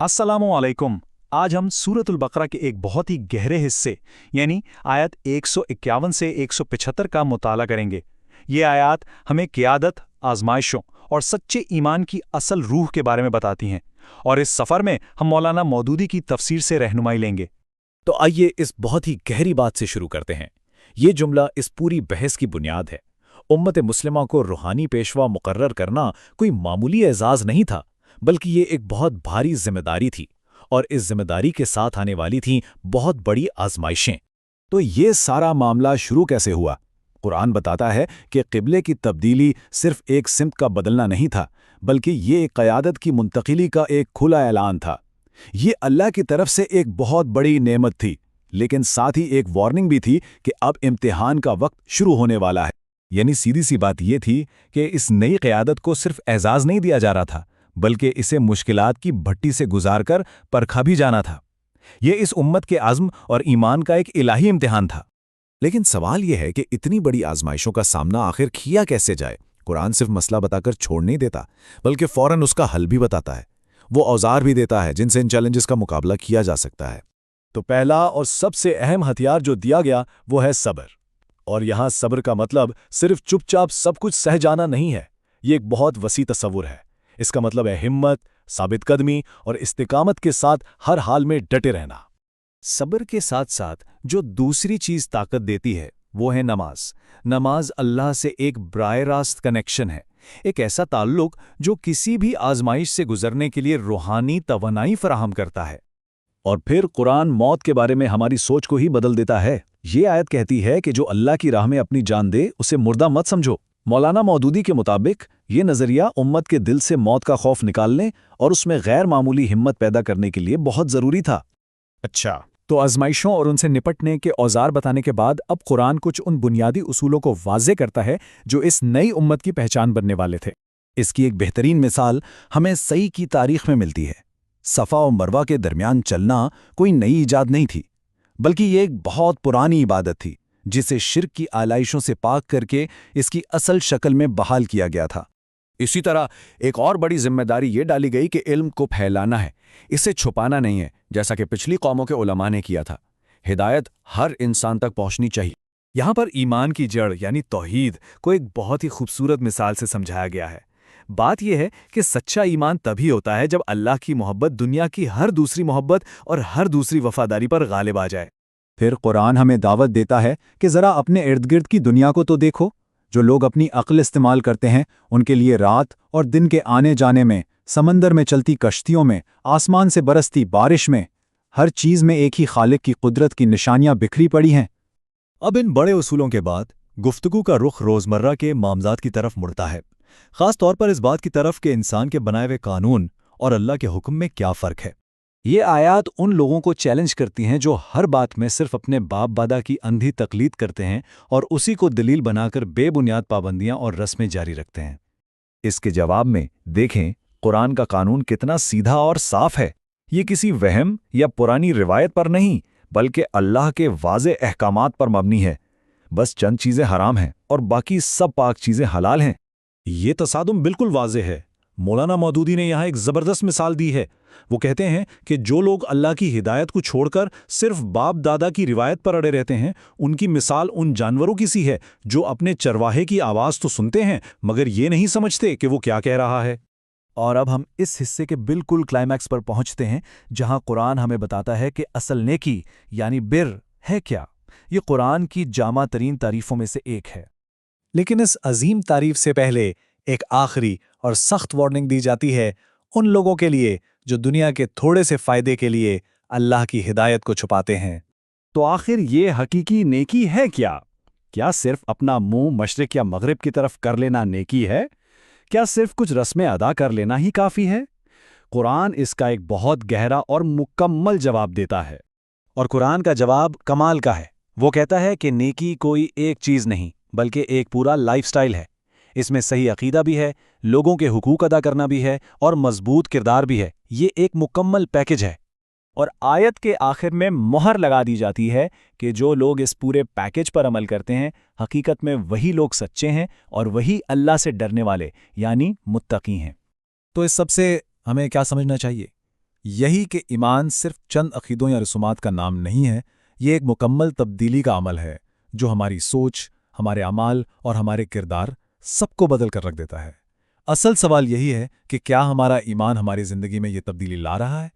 अस्सलामुअलैकुम। आज हम सूरतुल बकरा के एक बहुत ही गहरे हिस्से यानी आयत 151 से 175 का मुताला करेंगे। ये आयत हमें क़ियादत, आजमाइशों और सच्चे ईमान की असल रूह के बारे में बताती हैं, और इस सफ़र में हम मौलाना मौदूदी की तफसीर से रहनुमाई लेंगे। तो आइए इस बहुत ही गहरी बात से शुरू करते हैं। ये जुमला इस पूरी बहस की बुनियाद है। उम्मत मुस्लिमा को रूहानी पेशवा मुकर्रर करना कोई मामूली एजाज़ नहीं था, बल्कि ये एक बहुत भारी जिम्मेदारी थी, और इस जिम्मेदारी के साथ आने वाली थीं बहुत बड़ी आजमाइशें। तो ये सारा मामला शुरू कैसे हुआ? कुरान बताता है कि क़िबले की तब्दीली सिर्फ एक सिमत का बदलना नहीं था, बल्कि ये क़यादत की मुंतकिली का एक खुला ऐलान था। ये अल्लाह की तरफ से एक बहुत बड़ी नेमत थी, लेकिन साथ ही एक वार्निंग भी थी कि अब इम्तिहान का वक्त शुरू होने वाला है। यानी सीधी सी बात ये थी कि इस नई क़यादत को सिर्फ एजाज़ नहीं दिया जा रहा था, बल्कि इसे मुश्किलात की भट्टी से गुजारकर परखा भी जाना था। ये इस उम्मत के आज़्म और ईमान का एक इलाही इम्तिहान था। लेकिन सवाल यह है कि इतनी बड़ी आजमाइशों का सामना आखिर किया कैसे जाए? कुरान सिर्फ मसला बताकर छोड़ नहीं देता, बल्कि फ़ौरन उसका हल भी बताता है। वो औजार भी देता है जिनसे इन चैलेंजेस का मुकाबला किया जा सकता है। तो पहला और सबसे अहम हथियार जो दिया गया वो है सब्र। और यहाँ सब्र का मतलब सिर्फ चुपचाप सब कुछ सह जाना नहीं है। ये एक बहुत वसी तस्वुर है। इसका मतलब है हिम्मत, साबित कदमी और इस्तिकामत के साथ हर हाल में डटे रहना। सब्र के साथ साथ जो दूसरी चीज़ ताकत देती है वो है नमाज। नमाज अल्लाह से एक बराह रास्त कनेक्शन है, एक ऐसा ताल्लुक जो किसी भी आजमाइश से गुजरने के लिए रूहानी तवानाई फराहम करता है। और फिर कुरान मौत के बारे में हमारी सोच को ही बदल देता है। ये आयत कहती है कि जो अल्लाह की राह में अपनी जान दे उसे मुर्दा मत समझो। मौलाना मौदूदी के मुताबिक ये नज़रिया उम्मत के दिल से मौत का खौफ निकालने और उसमें गैर मामूली हिम्मत पैदा करने के लिए बहुत ज़रूरी था। अच्छा, तो आजमाइशों और उनसे निपटने के औजार बताने के बाद अब कुरान कुछ उन बुनियादी उसूलों को वाज़े करता है जो इस नई उम्मत की पहचान बनने वाले थे। इसकी एक बेहतरीन मिसाल हमें सही की तारीख में मिलती है। सफ़ा और मरवा के दरमियान चलना कोई नई ईजाद नहीं थी, बल्कि ये एक बहुत पुरानी इबादत थी जिसे शिर्क की आलाइशों से पाक करके इसकी असल शक्ल में बहाल किया गया था। इसी तरह एक और बड़ी जिम्मेदारी ये डाली गई कि इल्म को फैलाना है, इसे छुपाना नहीं है, जैसा कि पिछली कौमों के उलमा ने किया था। हिदायत हर इंसान तक पहुंचनी चाहिए। यहाँ पर ईमान की जड़ यानी तौहीद को एक बहुत ही खूबसूरत मिसाल से समझाया गया है। बात यह है कि सच्चा ईमान तभी होता है जब अल्लाह की मोहब्बत दुनिया की हर दूसरी मोहब्बत और हर दूसरी वफादारी पर गालिब आ जाए। फिर कुरान हमें दावत देता है कि ज़रा अपने इर्द गिर्द की दुनिया को तो देखो। जो लोग अपनी अक्ल इस्तेमाल करते हैं उनके लिए रात और दिन के आने जाने में, समंदर में चलती कश्तियों में, आसमान से बरसती बारिश में, हर चीज़ में एक ही खालिक की कुदरत की निशानियां बिखरी पड़ी हैं। अब इन बड़े उसूलों के बाद गुफ्तगू का रुख रोज़मर्रा के मामलात की तरफ मुड़ता है, ख़ास तौर पर इस बात की तरफ कि इंसान के बनाए हुए कानून और अल्लाह के हुक्म में क्या फ़र्क है। ये आयत उन लोगों को चैलेंज करती हैं जो हर बात में सिर्फ अपने बाप दादा की अंधी तकलीद करते हैं और उसी को दलील बनाकर बेबुनियाद पाबंदियां और रस्में जारी रखते हैं। इसके जवाब में देखें कुरान का कानून कितना सीधा और साफ है। ये किसी वहम या पुरानी रिवायत पर नहीं, बल्कि अल्लाह के वाज़े अहकामात पर मबनी है। बस चंद चीज़ें हराम हैं और बाकी सब पाक चीज़ें हलाल हैं। ये तसादुम बिल्कुल वाज़े है। मौलाना मौदूदी ने यहाँ एक ज़बरदस्त मिसाल दी है। वो कहते हैं कि जो लोग अल्लाह की हिदायत को छोड़कर सिर्फ बाप दादा की रिवायत पर अड़े रहते हैं, उनकी मिसाल उन जानवरों की सी है जो अपने चरवाहे की आवाज़ तो सुनते हैं मगर ये नहीं समझते कि वो क्या कह रहा है। और अब हम इस हिस्से के बिल्कुल क्लाइमैक्स पर पहुंचते हैं, जहां कुरान हमें बताता है कि असल नेकी यानी बिर है क्या। ये कुरान की जामा तरीन तारीफ़ों में से एक है। लेकिन इस अजीम तारीफ से पहले एक आखिरी और सख्त वार्निंग दी जाती है उन लोगों के लिए जो दुनिया के थोड़े से फ़ायदे के लिए अल्लाह की हिदायत को छुपाते हैं। तो आखिर ये हकीकी नेकी है क्या? क्या सिर्फ अपना मुंह मशरिक या मगरिब की तरफ कर लेना नेकी है? क्या सिर्फ कुछ रस्में अदा कर लेना ही काफ़ी है? कुरान इसका एक बहुत गहरा और मुकम्मल जवाब देता है। और कुरान का जवाब कमाल का है। वो कहता है कि नेकी कोई एक चीज़ नहीं, बल्कि एक पूरा लाइफस्टाइल है। इसमें सही अकीदा भी है, लोगों के हुकूक अदा करना भी है और मजबूत किरदार भी है। ये एक मुकम्मल पैकेज है। और आयत के आखिर में मोहर लगा दी जाती है कि जो लोग इस पूरे पैकेज पर अमल करते हैं, हकीकत में वही लोग सच्चे हैं और वही अल्लाह से डरने वाले यानी मुत्तकी हैं। तो इस सब से हमें क्या समझना चाहिए? یہی کہ ایمان صرف چند عقیدوں یا رسومات کا نام نہیں ہے، یہ ایک مکمل تبدیلی کا عمل ہے جو ہماری سوچ، ہمارے اعمال اور ہمارے کردار سب کو بدل کر رکھ دیتا ہے۔ اصل سوال یہی ہے کہ کیا ہمارا ایمان ہماری زندگی میں یہ تبدیلی لا رہا ہے؟